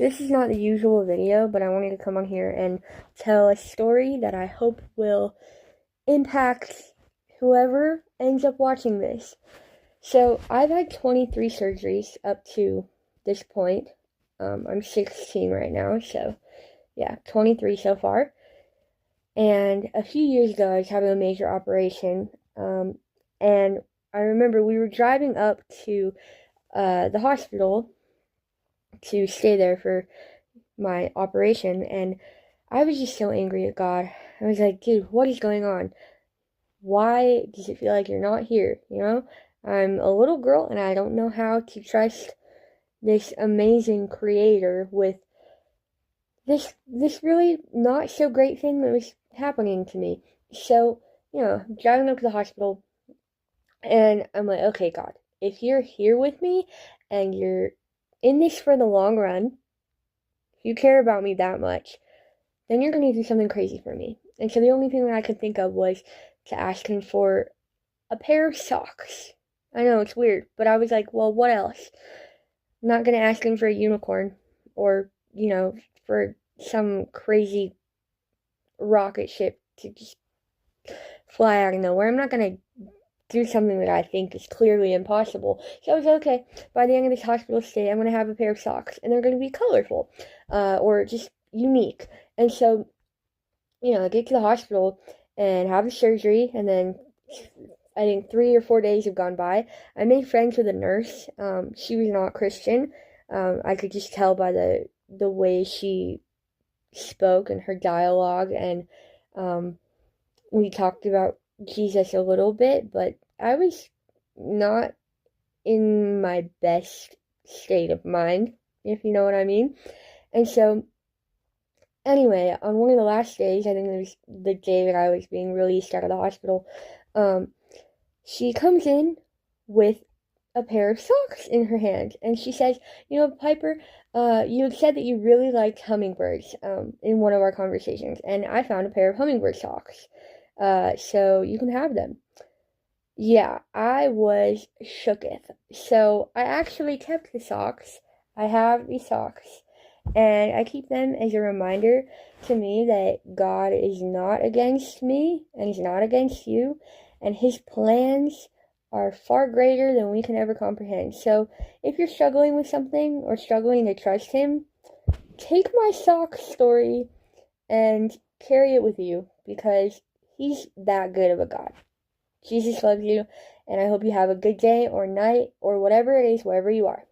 This is not the usual video, but I wanted to come on here and tell a story that I hope will impact whoever ends up watching this. So, I've had 23 surgeries up to this point. I'm 16 right now, so yeah, 23 so far. And a few years ago, I was having a major operation, and I remember we were driving up to the hospital to stay there for my operation, and I was just so angry at God. I was like, dude, what is going on? Why does it feel like you're not here? I'm a little girl and I don't know how to trust this amazing creator with this really not so great thing that was happening to me. So, driving up to the hospital, and I'm like, okay, God, if you're here with me and you're in this for the long run, if you care about me that much, then you're going to do something crazy for me. And so the only thing that I could think of was to ask him for a pair of socks. I know, it's weird, but I was like, well, what else? I'm not going to ask him for a unicorn or, for some crazy rocket ship to just fly out of nowhere. I'm not going to do something that I think is clearly impossible. So I was like, okay, by the end of this hospital stay, I'm going to have a pair of socks, and they're going to be colorful, or just unique. And so, I get to the hospital and have the surgery, and then I think 3 or 4 days have gone by. I made friends with a nurse. She was not Christian. I could just tell by the way she spoke and her dialogue, and we talked about Jesus a little bit, but I was not in my best state of mind, if you know what I mean. And so, anyway, on one of the last days, I think it was the day that I was being released out of the hospital, she comes in with a pair of socks in her hand, and she says, Piper, you had said that you really liked hummingbirds, in one of our conversations, and I found a pair of hummingbird socks, so you can have them. Yeah, I was shooketh. So I actually kept the socks. I have the socks, and I keep them as a reminder to me that God is not against me, and He's not against you, and His plans are far greater than we can ever comprehend. So if you're struggling with something or struggling to trust Him, take my sock story and carry it with you, because He's that good of a God. Jesus loves you, and I hope you have a good day or night or whatever it is, wherever you are.